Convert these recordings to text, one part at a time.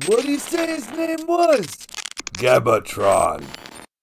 What'd he say his name was? Gebatron.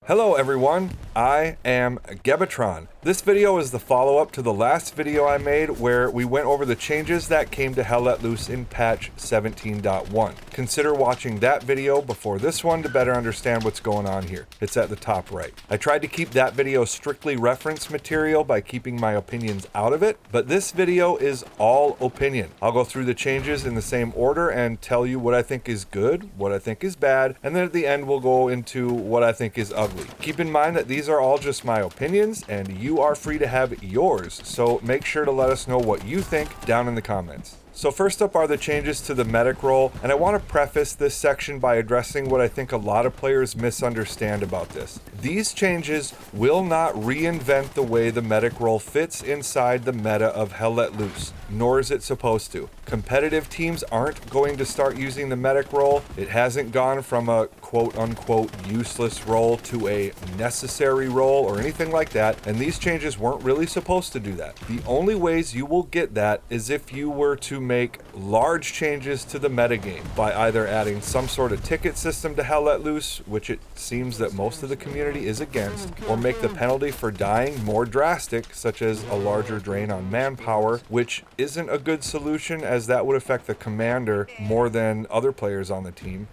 Hello everyone, I am Gebatron. This video is the follow-up to the last video I made where we went over the changes that came to Hell Let Loose in patch 17.1. Consider watching that video before this one to better understand what's going on here. It's at the top right. I tried to keep that video strictly reference material by keeping my opinions out of it, but this video is all opinion. I'll go through the changes in the same order and tell you what I think is good, what I think is bad, and then at the end we'll go into what I think is ugly. Keep in mind that these are all just my opinions and you are free to have yours, so make sure to let us know what you think down in the comments. So first up are the changes to the medic role, and I want to preface this section by addressing what I think a lot of players misunderstand about this. These changes will not reinvent the way the medic role fits inside the meta of Hell Let Loose, nor is it supposed to. Competitive teams aren't going to start using the medic role. It hasn't gone from a quote-unquote useless role to a necessary role or anything like that, and these changes weren't really supposed to do that. The only ways you will get that is if you were to make large changes to the metagame by either adding some sort of ticket system to Hell Let Loose, which it seems that most of the community is against, or make the penalty for dying more drastic, such as a larger drain on manpower, which isn't a good solution as that would affect the commander more than other players on the team.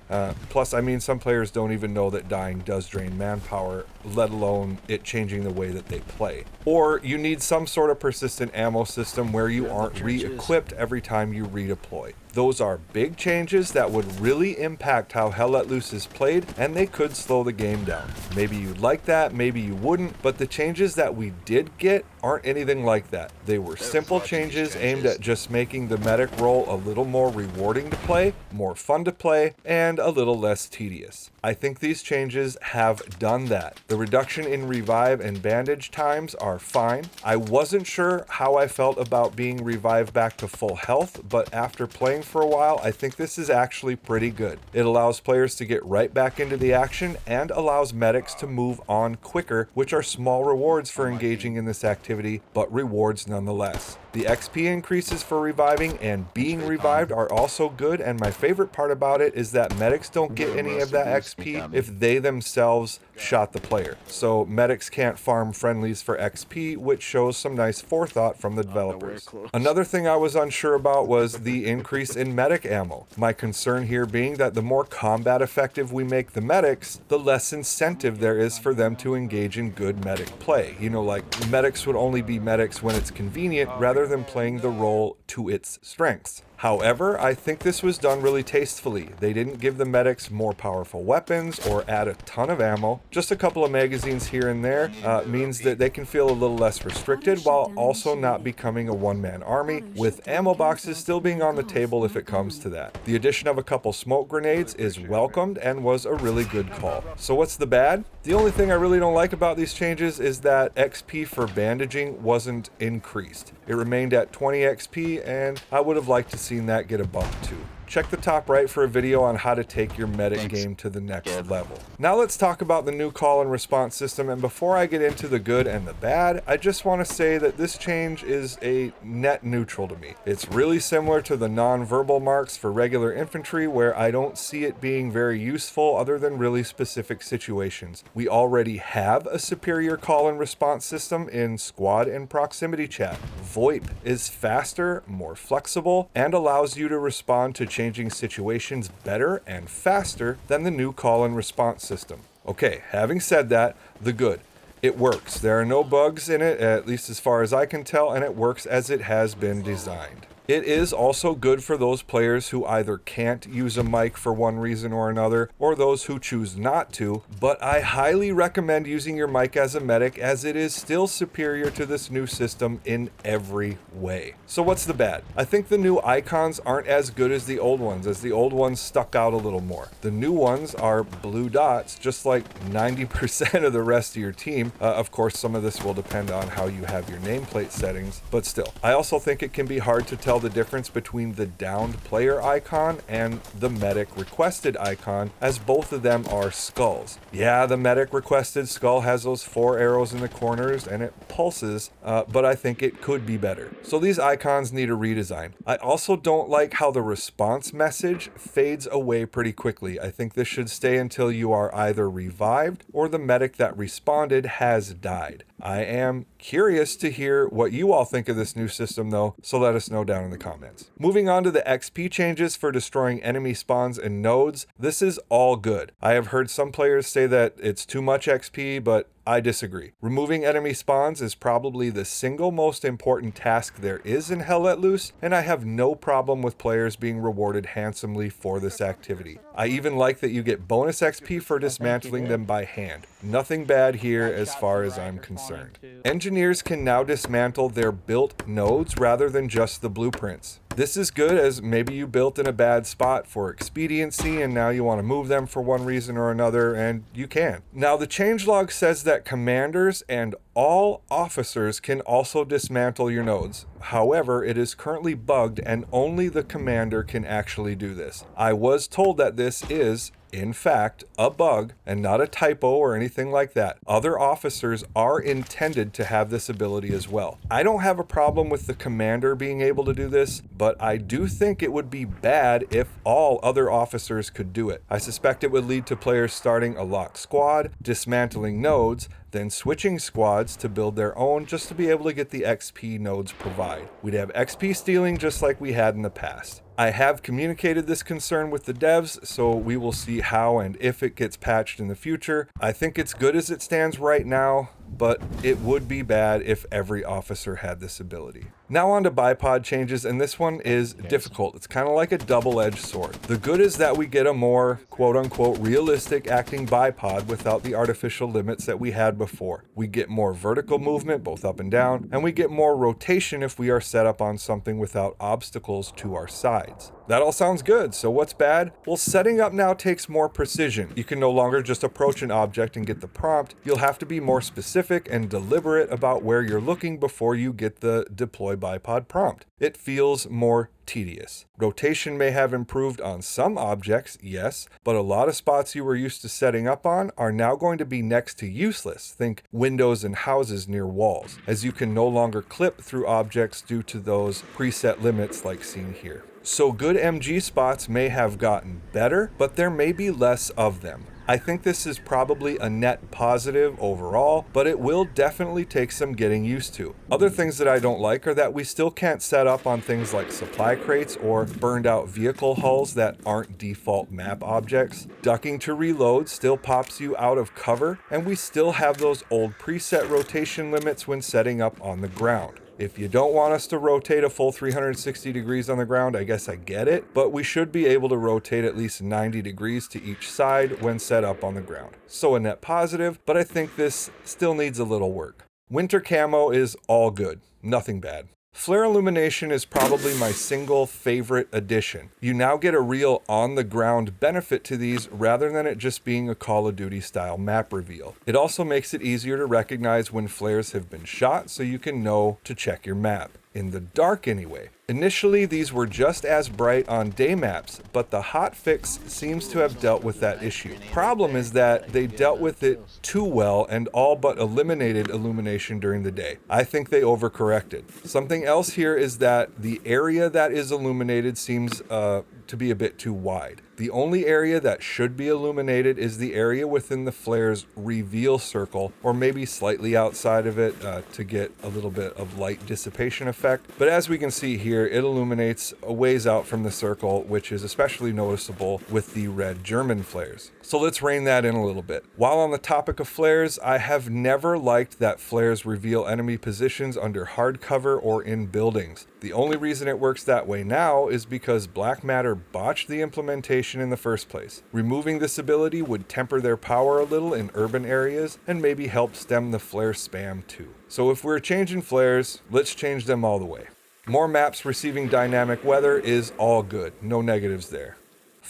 Plus, I mean, some players don't even know that dying does drain manpower, let alone it changing the way that they play. Or you need some sort of persistent ammo system where you aren't re-equipped every time you redeploy. Those are big changes that would really impact how Hell Let Loose is played, and they could slow the game down. Maybe you'd like that, maybe you wouldn't, but the changes that we did get aren't anything like that. They were simple changes aimed at just making the medic role a little more rewarding to play, more fun to play, and a little less tedious. I think these changes have done that. The reduction in revive and bandage times are fine. I wasn't sure how I felt about being revived back to full health, but after playing for a while, I think this is actually pretty good. It allows players to get right back into the action and allows medics to move on quicker, which are small rewards for engaging in this activity, but rewards nonetheless. The XP increases for reviving and being revived are also good, and my favorite part about it is that medics don't get any of that XP if they themselves shot the player. So medics can't farm friendlies for XP, which shows some nice forethought from the developers. Another thing I was unsure about was the increase in medic ammo. My concern here being that the more combat effective we make the medics, the less incentive there is for them to engage in good medic play. You know, like medics would only be medics when it's convenient rather than playing the role to its strengths. However, I think this was done really tastefully. They didn't give the medics more powerful weapons or add a ton of ammo. Just a couple of magazines here and there means that they can feel a little less restricted while also not becoming a one-man army, with ammo boxes still being on the table if it comes to that. The addition of a couple smoke grenades is welcomed and was a really good call. So what's the bad? The only thing I really don't like about these changes is that XP for bandaging wasn't increased. It remained at 20 XP, and I would have liked to seen that get a bump too. Check the top right for a video on how to take your medic game to the next level. Now let's talk about the new call and response system, and before I get into the good and the bad, I just want to say that this change is a net neutral to me. It's really similar to the non-verbal marks for regular infantry, where I don't see it being very useful other than really specific situations. We already have a superior call and response system in squad and proximity chat. VoIP is faster, more flexible, and allows you to respond to changing situations better and faster than the new call and response system. Okay, having said that, the good. It works. There are no bugs in it, at least as far as I can tell, and it works as it has been designed. It is also good for those players who either can't use a mic for one reason or another, or those who choose not to, but I highly recommend using your mic as a medic as it is still superior to this new system in every way. So what's the bad? I think the new icons aren't as good as the old ones, as the old ones stuck out a little more. The new ones are blue dots, just like 90% of the rest of your team. Of course, some of this will depend on how you have your nameplate settings, but still. I also think it can be hard to tell tell the difference between the downed player icon and the medic requested icon, as both of them are skulls. Yeah, the medic requested skull has those 4 arrows in the corners and it pulses, but I think it could be better. So these icons need a redesign. I also don't like how the response message fades away pretty quickly. I think this should stay until you are either revived or the medic that responded has died. I am curious to hear what you all think of this new system though, so let us know down in the comments. Moving on to the XP changes for destroying enemy spawns and nodes, this is all good. I have heard some players say that it's too much XP, but I disagree. Removing enemy spawns is probably the single most important task there is in Hell Let Loose, and I have no problem with players being rewarded handsomely for this activity. I even like that you get bonus XP for dismantling them by hand. Nothing bad here as far as I'm concerned. Engineers can now dismantle their built nodes rather than just the blueprints. This is good, as maybe you built in a bad spot for expediency and now you want to move them for one reason or another, and you can. Now the changelog says that commanders and all officers can also dismantle your nodes. However, it is currently bugged and only the commander can actually do this. I was told that this is, in fact, a bug and not a typo or anything like that. Other officers are intended to have this ability as well. I don't have a problem with the commander being able to do this, but I do think it would be bad if all other officers could do it. I suspect it would lead to players starting a locked squad, dismantling nodes, then switching squads to build their own just to be able to get the XP nodes provide. We'd have XP stealing just like we had in the past. I have communicated this concern with the devs, so we will see how and if it gets patched in the future. I think it's good as it stands right now, but it would be bad if every officer had this ability. Now on to bipod changes, and this one is difficult. It's kind of like a double-edged sword. The good is that we get a more quote-unquote realistic acting bipod without the artificial limits that we had before. We get more vertical movement, both up and down, and we get more rotation if we are set up on something without obstacles to our sides. That all sounds good, so what's bad? Well, setting up now takes more precision. You can no longer just approach an object and get the prompt. You'll have to be more specific and deliberate about where you're looking before you get the deploy bipod prompt. It feels more tedious. Rotation may have improved on some objects, yes, but a lot of spots you were used to setting up on are now going to be next to useless. Think windows and houses near walls, as you can no longer clip through objects due to those preset limits like seen here. So good MG spots may have gotten better, but there may be less of them. I think this is probably a net positive overall, but it will definitely take some getting used to. Other things that I don't like are that we still can't set up on things like supply crates or burned out vehicle hulls that aren't default map objects. Ducking to reload still pops you out of cover, and we still have those old preset rotation limits when setting up on the ground. If you don't want us to rotate a full 360 degrees on the ground, I guess I get it, but we should be able to rotate at least 90 degrees to each side when set up on the ground. So a net positive, but I think this still needs a little work. Winter camo is all good, nothing bad. Flare Illumination is probably my single favorite addition. You now get a real on-the-ground benefit to these rather than it just being a Call of Duty style map reveal. It also makes it easier to recognize when flares have been shot so you can know to check your map. In the dark anyway. Initially, these were just as bright on day maps, but the hotfix seems to have dealt with that issue. Problem is that they dealt with it too well and all but eliminated illumination during the day. I think they overcorrected. Something else here is that the area that is illuminated seems to be a bit too wide. The only area that should be illuminated is the area within the flare's reveal circle, or maybe slightly outside of it to get a little bit of light dissipation effect. But as we can see here, it illuminates a ways out from the circle, which is especially noticeable with the red German flares. So let's rein that in a little bit. While on the topic of flares, I have never liked that flares reveal enemy positions under hard cover or in buildings. The only reason it works that way now is because Black Matter botched the implementation in the first place. Removing this ability would temper their power a little in urban areas and maybe help stem the flare spam too. So if we're changing flares, let's change them all the way. More maps receiving dynamic weather is all good, no negatives there.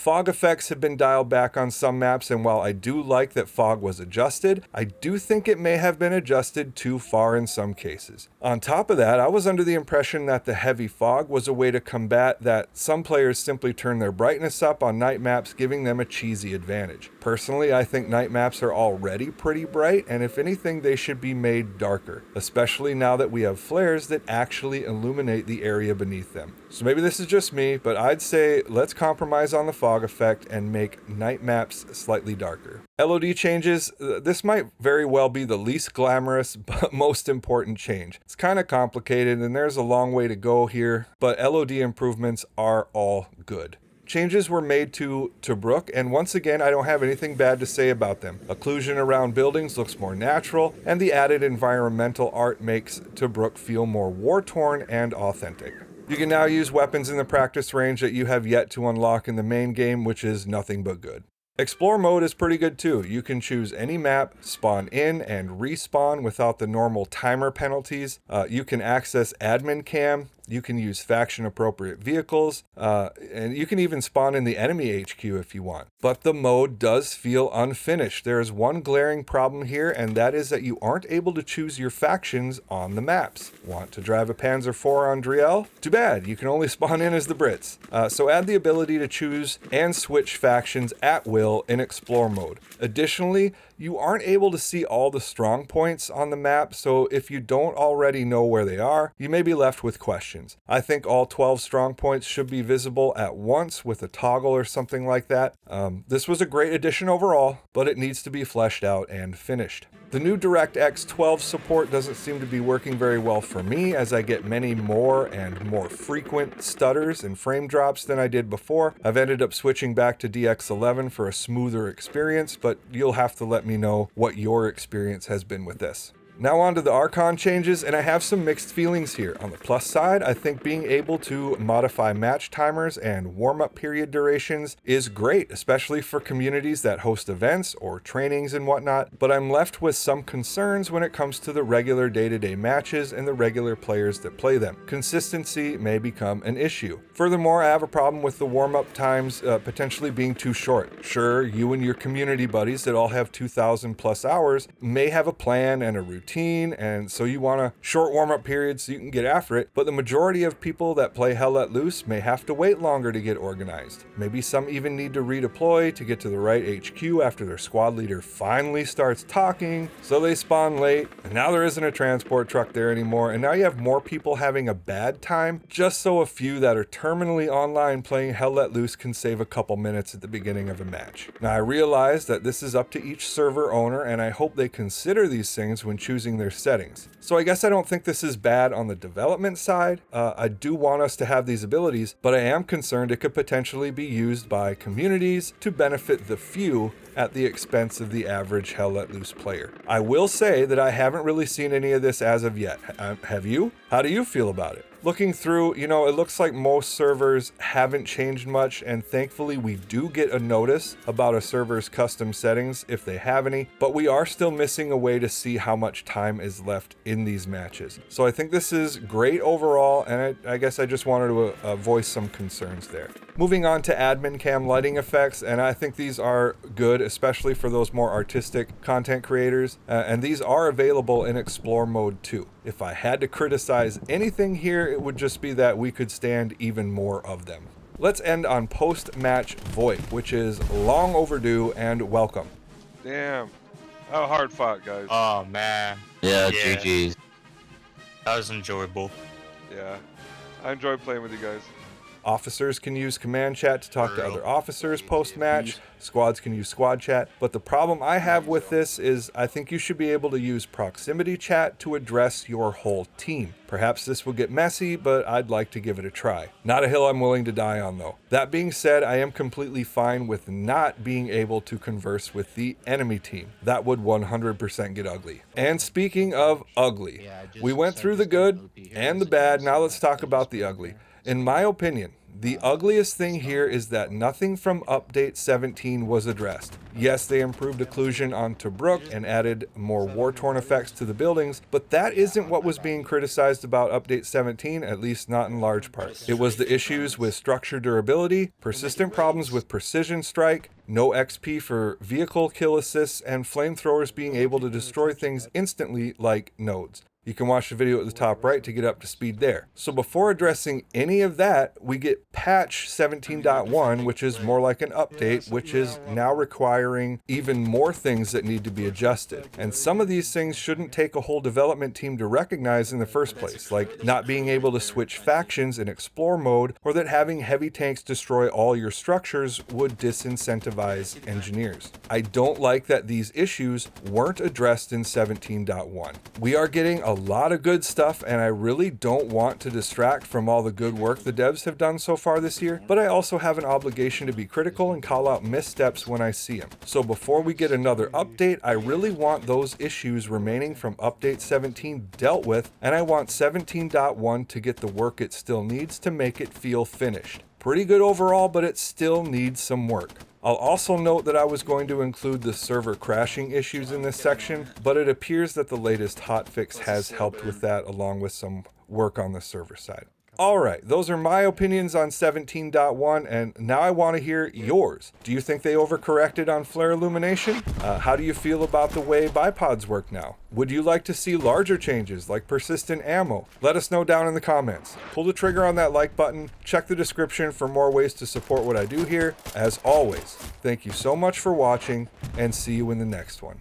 Fog effects have been dialed back on some maps, and while I do like that fog was adjusted, I do think it may have been adjusted too far in some cases. On top of that, I was under the impression that the heavy fog was a way to combat that some players simply turn their brightness up on night maps, giving them a cheesy advantage. Personally, I think night maps are already pretty bright, and if anything, they should be made darker, especially now that we have flares that actually illuminate the area beneath them. So maybe this is just me, but I'd say let's compromise on the fog effect and make night maps slightly darker. LOD changes, this might very well be the least glamorous but most important change. It's kind of complicated and there's a long way to go here, but LOD improvements are all good. Changes were made to Tobruk, and once again, I don't have anything bad to say about them. Occlusion around buildings looks more natural, and the added environmental art makes Tobruk feel more war-torn and authentic. You can now use weapons in the practice range that you have yet to unlock in the main game, which is nothing but good. Explore mode is pretty good too. You can choose any map, spawn in and respawn without the normal timer penalties. You can access admin cam. You can use faction appropriate vehicles, and you can even spawn in the enemy HQ if you want. But the mode does feel unfinished. There is one glaring problem here, and that is that you aren't able to choose your factions on the maps. Want to drive a Panzer IV on Driel? Too bad, you can only spawn in as the Brits. So add the ability to choose and switch factions at will in Explore mode. Additionally, you aren't able to see all the strong points on the map, so if you don't already know where they are, you may be left with questions. I think all 12 strong points should be visible at once with a toggle or something like that. This was a great addition overall, but it needs to be fleshed out and finished. The new DirectX 12 support doesn't seem to be working very well for me, as I get many more and more frequent stutters and frame drops than I did before. I've ended up switching back to DX11 for a smoother experience, but you'll have to let me know what your experience has been with this. Now on to the RCON changes, and I have some mixed feelings here. On the plus side, I think being able to modify match timers and warm-up period durations is great, especially for communities that host events or trainings and whatnot, but I'm left with some concerns when it comes to the regular day-to-day matches and the regular players that play them. Consistency may become an issue. Furthermore, I have a problem with the warm-up times potentially being too short. Sure, you and your community buddies that all have 2,000 plus hours may have a plan and a routine, and so you want a short warm-up period so you can get after it, but the majority of people that play Hell Let Loose may have to wait longer to get organized. Maybe some even need to redeploy to get to the right HQ after their squad leader finally starts talking, so they spawn late, and now there isn't a transport truck there anymore, and now you have more people having a bad time, just so a few that are terminally online playing Hell Let Loose can save a couple minutes at the beginning of a match. Now I realize that this is up to each server owner, and I hope they consider these things when choosing their settings. So I guess I don't think this is bad on the development side. I do want us to have these abilities, but I am concerned it could potentially be used by communities to benefit the few at the expense of the average Hell Let Loose player. I will say that I haven't really seen any of this as of yet. Have you? How do you feel about it? Looking through, it looks like most servers haven't changed much, and thankfully we do get a notice about a server's custom settings if they have any, but we are still missing a way to see how much time is left in these matches. So I think this is great overall, and I guess I just wanted to voice some concerns there. Moving on to admin cam lighting effects, and I think these are good, especially for those more artistic content creators, and these are available in Explore mode too. If I had to criticize anything here, it would just be that we could stand even more of them. Let's end on post-match VoIP, which is long overdue and welcome. Damn. How hard fought, guys. Oh, man. Yeah, GG's. That was enjoyable. Yeah. I enjoyed playing with you guys. Officers can use command chat to talk to other officers post-match. Squads can use squad chat. But the problem I have with this is I think you should be able to use proximity chat to address your whole team. Perhaps this will get messy, but I'd like to give it a try. Not a hill I'm willing to die on though. That being said, I am completely fine with not being able to converse with the enemy team. That would 100% get ugly. And speaking of ugly, we went through the good and the bad. Now let's talk about the ugly. In my opinion, The ugliest thing here is that nothing from update 17 was addressed. Yes, they improved occlusion on Tobruk and added more war-torn effects to the buildings, but that isn't what was being criticized about update 17, at least not in large part. It was the issues with structure durability, persistent problems with precision strike, no XP for vehicle kill assists, and flamethrowers being able to destroy things instantly like nodes. You can watch the video at the top right to get up to speed there. So before addressing any of that, we get patch 17.1, which is more like an update, which is now requiring even more things that need to be adjusted. And some of these things shouldn't take a whole development team to recognize in the first place, like not being able to switch factions in explore mode, or that having heavy tanks destroy all your structures would disincentivize engineers. I don't like that these issues weren't addressed in 17.1. We are getting a lot of good stuff, and I really don't want to distract from all the good work the devs have done so far this year, but I also have an obligation to be critical and call out missteps when I see them. So before we get another update, I really want those issues remaining from update 17 dealt with, and I want 17.1 to get the work it still needs to make it feel finished. Pretty good overall, but it still needs some work. I'll also note that I was going to include the server crashing issues in this section, but it appears that the latest hotfix has helped with that, along with some work on the server side. Alright, those are my opinions on 17.1, and now I want to hear yours. Do you think they overcorrected on flare illumination? How do you feel about the way bipods work now? Would you like to see larger changes like persistent ammo? Let us know down in the comments. Pull the trigger on that like button, check the description for more ways to support what I do here. As always, thank you so much for watching, and see you in the next one.